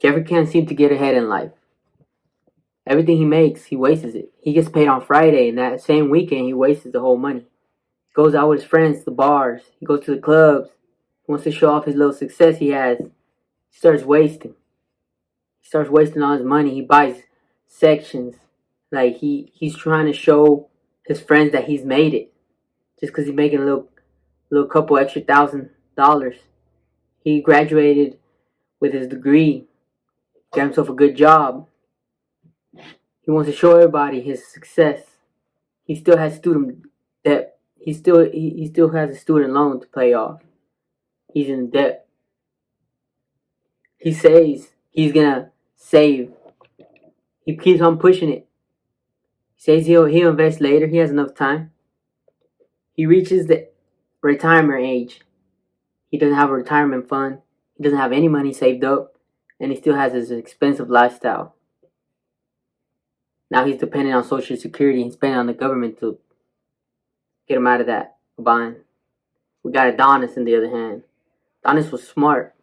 Jeffrey can't seem to get ahead in life. Everything he makes, he wastes it. He gets paid on Friday, and that same weekend, he wastes the whole money. Goes out with his friends to the bars. He goes to the clubs. He wants to show off his little success he has. He starts wasting. He starts wasting all his money. He buys sections. Like he's trying to show his friends that he's made it. Just because he's making a little couple extra $1,000. He graduated with his degree. Got himself a good job. He wants to show everybody his success. He still has student debt. He still has a student loan to pay off. He's in debt. He says he's gonna save. He keeps on pushing it. He says he'll invest later. He has enough time. He reaches the retirement age. He doesn't have a retirement fund. He doesn't have any money saved up, and he still has his expensive lifestyle. Now he's dependent on Social Security and spending on the government to get him out of that bind. We got Adonis on the other hand. Adonis was smart.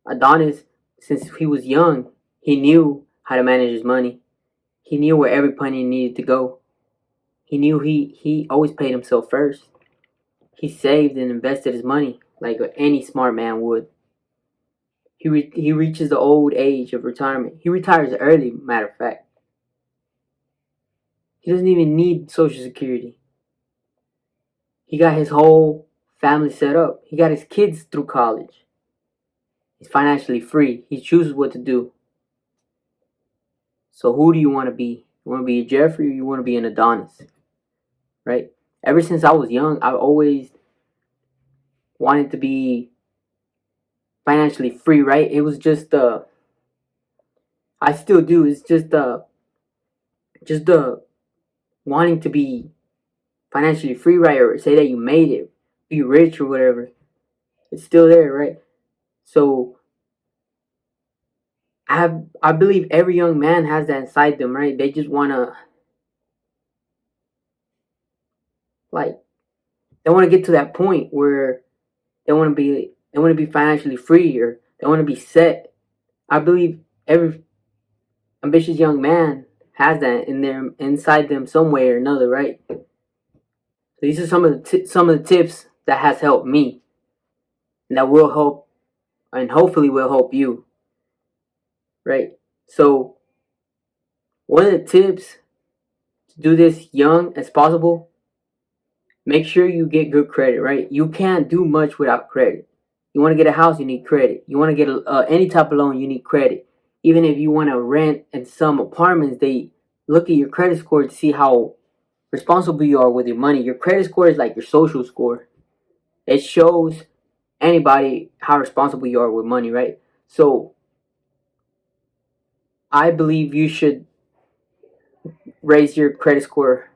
Adonis, since he was young, he knew how to manage his money. He knew where every penny needed to go. He knew he always paid himself first. He saved and invested his money like any smart man would. He reaches the old age of retirement. He retires early, matter of fact. He doesn't even need Social Security. He got his whole family set up. He got his kids through college. He's financially free. He chooses what to do. So who do you want to be? You want to be a Jeffrey or you want to be an Adonis? Right? Ever since I was young, I've always wanted to be financially free, right? It was just I still do. It's just wanting to be financially free, right? Or say that you made it, be rich or whatever. It's still there, right? So I believe every young man has that inside them, right? They just wanna they wanna get to that point where they wanna be financially free or they wanna be set. I believe every ambitious young man has that inside them some way or another, right? So these are some of the tips that has helped me, and that will help, and hopefully will help you, right? So one of the tips to do this young as possible, make sure you get good credit, right? You can't do much without credit. You want to get a house, you need credit. You want to get any type of loan, you need credit. Even if you want to rent in some apartments, they look at your credit score to see how responsible you are with your money. Your credit score is like your social score. It shows anybody how responsible you are with money, right? So I believe you should raise your credit score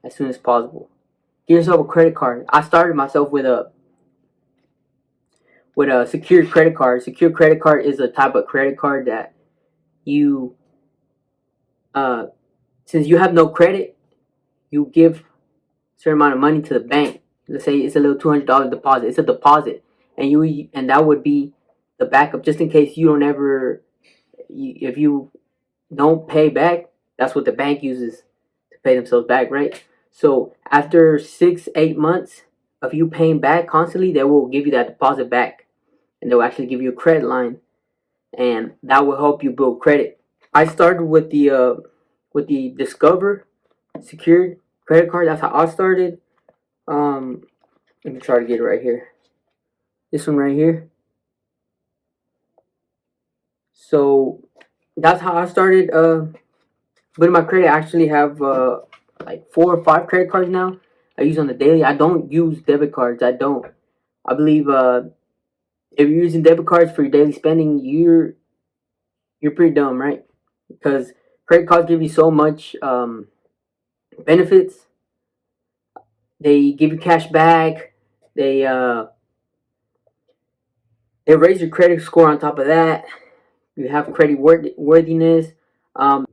as soon as possible. Get yourself a credit card. I started myself with a secured credit card. Secured credit card is a type of credit card that you since you have no credit, you give a certain amount of money to the bank. Let's say it's a little $200 deposit. It's a deposit, and that would be the backup just in case you don't ever. If you don't pay back, that's what the bank uses to pay themselves back, right? So after 6-8 months of you paying back constantly, they will give you that deposit back, and they'll actually give you a credit line, and that will help you build credit. I started with the Discover secured credit card. That's how I started. Let me try to get it right here. This one right here. So that's how I started building my credit. I actually have like 4 or 5 credit cards now. I use on the daily. I don't use debit cards. I don't. I believe if you're using debit cards for your daily spending, you're pretty dumb, right? Because credit cards give you so much benefits. They give you cash back. They raise your credit score on top of that. You have credit worthiness. So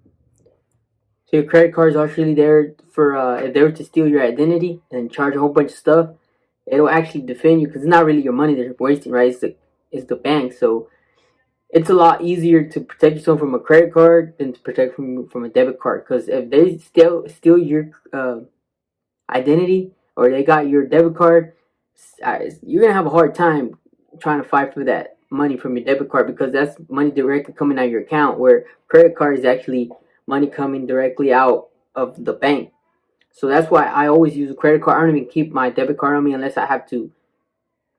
your credit card is actually there for if they were to steal your identity and charge a whole bunch of stuff, it'll actually defend you because it's not really your money they're wasting, right? It's the bank. So it's a lot easier to protect yourself from a credit card than to protect from a debit card. Because if they steal your identity, or they got your debit card, you're gonna have a hard time trying to fight for that money from your debit card, because that's money directly coming out of your account, where credit card is actually money coming directly out of the bank. So that's why I always use a credit card. I don't even keep my debit card on me unless I have to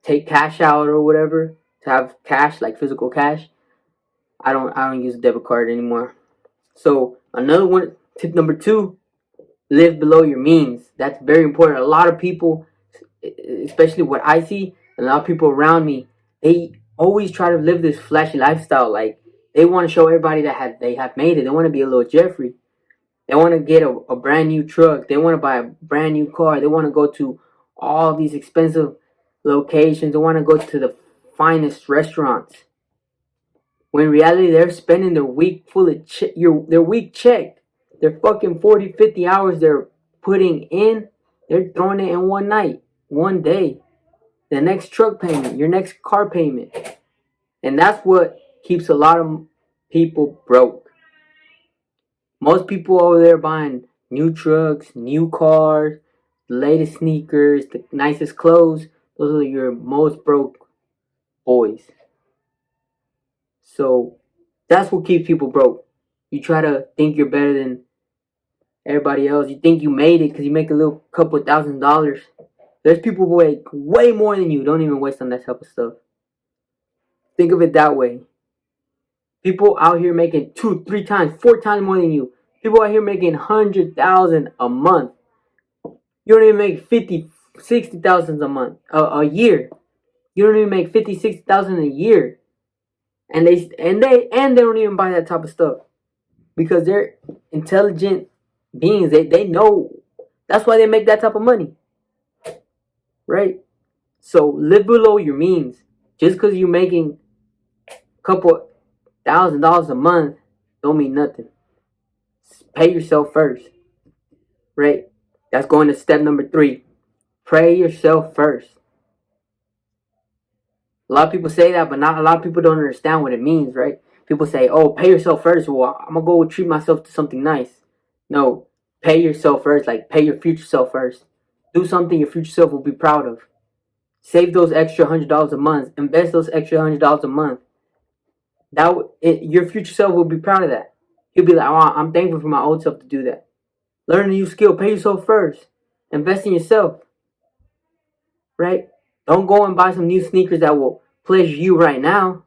take cash out or whatever, to have cash, like physical cash. I don't use a debit card anymore. So another one, tip number 2, live below your means. That's very important. A lot of people, especially what I see, a lot of people around me, they always try to live this flashy lifestyle. Like, they want to show everybody that they have made it. They want to be a little Jeffrey. They want to get a brand new truck. They want to buy a brand new car. They want to go to all these expensive locations. They want to go to the finest restaurants. When in reality, they're spending their week full of their week check. Their fucking 40, 50 hours they're putting in, they're throwing it in one night, one day. The next truck payment, your next car payment. And that's what keeps a lot of people broke. Most people over there buying new trucks, new cars, the latest sneakers, the nicest clothes. Those are your most broke boys. So that's what keeps people broke. You try to think you're better than everybody else. You think you made it because you make a little couple $1,000s. There's people who make way more than you. Don't even waste on that type of stuff. Think of it that way. People out here making 2, 3 times, 4 times more than you. People out here making 100,000 a month. You don't even make 50, 60,000 a month, a year. You don't even make 50, 60,000 a year, and they don't even buy that type of stuff, because they're intelligent beings. They know. That's why they make that type of money, right? So live below your means. Just because you're making a couple $1,000 a month don't mean nothing. Pay yourself first, right? That's going to step number 3. Pay yourself first. A lot of people say that, but not a lot of people don't understand what it means, right? People say, "Oh, pay yourself first." Well, I'm gonna go treat myself to something nice. No, pay yourself first. Like, pay your future self first. Do something your future self will be proud of. Save those extra $100 a month. Invest those extra $100 a month. Your future self will be proud of that. He'll be like, "Oh, I'm thankful for my old self to do that." Learn a new skill. Pay yourself first. Invest in yourself. Right? Don't go and buy some new sneakers that will pleasure you right now.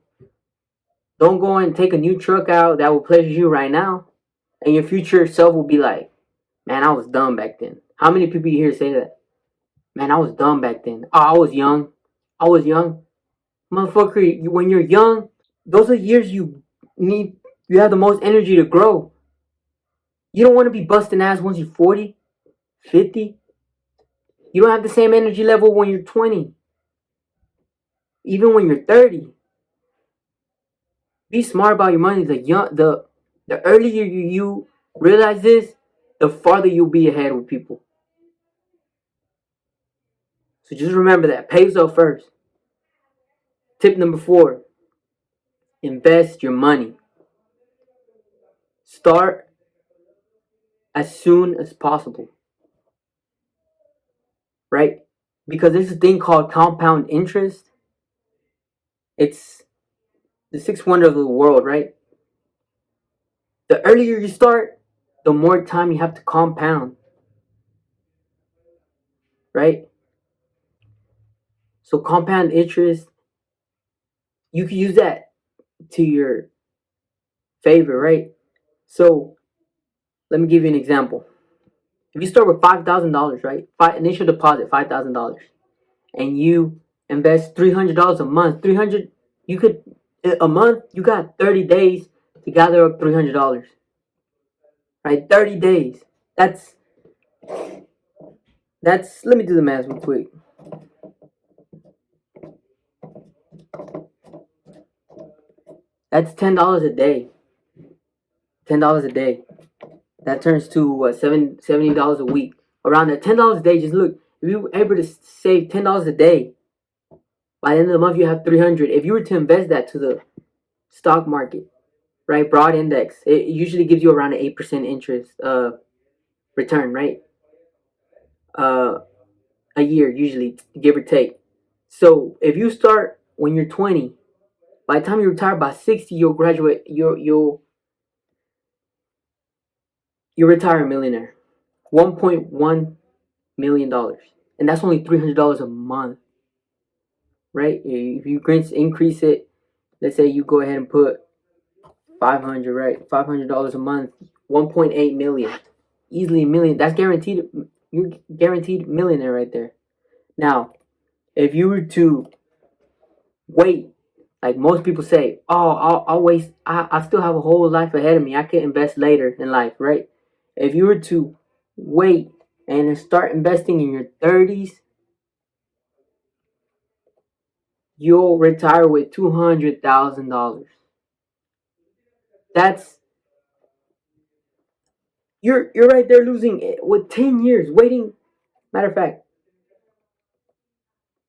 Don't go and take a new truck out that will pleasure you right now. And your future self will be like, "Man, I was dumb back then." How many people you hear say that? "Man, I was dumb back then. Oh, I was young. I was young." Motherfucker, when you're young, those are years you have the most energy to grow. You don't want to be busting ass once you're 40, 50. You don't have the same energy level when you're 20. Even when you're 30. Be smart about your money. The earlier you realize this, the farther you'll be ahead with people. So just remember that. Pay yourself first. Tip number 4. Invest your money. Start as soon as possible. Right? Because there's a thing called compound interest. It's the 6th wonder of the world, right? The earlier you start, the more time you have to compound. Right? So compound interest, you can use that to your favor, right? So let me give you an example. If you start with $5,000, right? Initial deposit, $5,000, and you invest $300 a month. A month, you got 30 days to gather up $300, right? 30 days. That's. Let me do the math real quick. That's $10 a day. $10 a day. That turns to $70 a week. Around that $10 a day. Just look, if you were able to save $10 a day, by the end of the month you have $300. If you were to invest that to the stock market, right? Broad index. It usually gives you around an 8% interest return, right? A year usually, give or take. So if you start when you're 20, by the time you retire by 60, you'll graduate. You'll retire a millionaire. $1.1 million, and that's only $300 a month, right? If you increase it, let's say you go ahead and put 500, right? $500 a month, 1.8 million, easily a million. That's guaranteed. You're guaranteed millionaire right there. Now, if you were to wait, like most people say, oh, I'll waste. I still have a whole life ahead of me. I can invest later in life, right? If you were to wait and start investing in your 30s, you'll retire with $200,000. That's you're right there losing it with 10 years waiting. Matter of fact,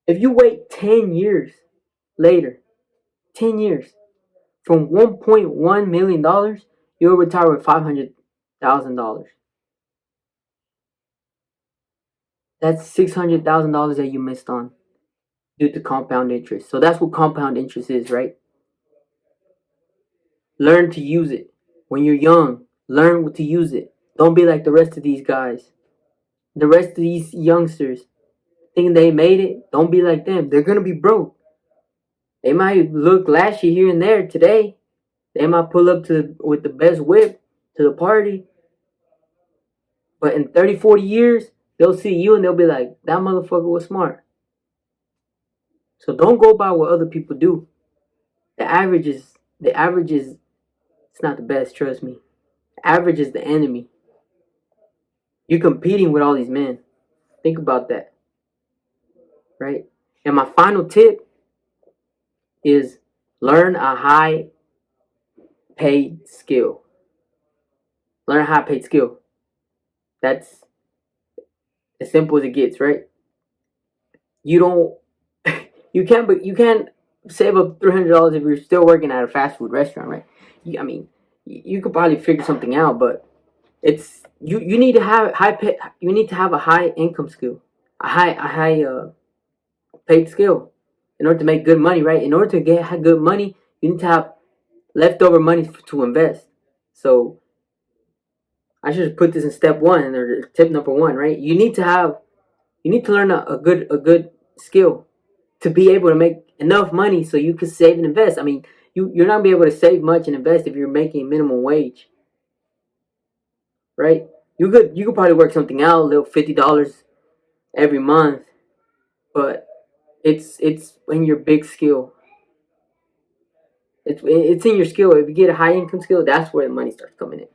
if you wait 10 years later, 10 years from $1.1 million, you'll retire with $500,000. That's $600,000 that you missed on due to compound interest. So that's what compound interest is, right? Learn to use it when you're young. Learn to use it. Don't be like the rest of these guys. The rest of these youngsters thinking they made it. Don't be like them. They're gonna be broke. They might look lashy here and there today. They might pull up with the best whip to the party. But in 30, 40 years, they'll see you and they'll be like, that motherfucker was smart. So don't go by what other people do. The average is it's not the best, trust me. Average is the enemy. You're competing with all these men. Think about that. Right? And my final tip is learn a high paid skill. Learn a high paid skill. That's as simple as it gets, right? You don't you can't save up $300 if you're still working at a fast food restaurant, right? I mean, you could probably figure something out, but it's you need to have you need to have a high income skill, a high paid skill in order to make good money, right? In order to get good money, you need to have leftover money to invest. So I should put this in step one or tip number one, right? You need to learn a good skill to be able to make enough money so you can save and invest. I mean, you're not gonna be able to save much and invest if you're making minimum wage, right? You could probably work something out, a little $50 every month, but it's in your big skill. It's in your skill. If you get a high income skill, that's where the money starts coming in.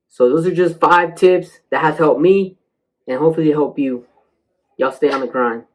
So those are just 5 tips that has helped me, and hopefully help you. Y'all stay on the grind.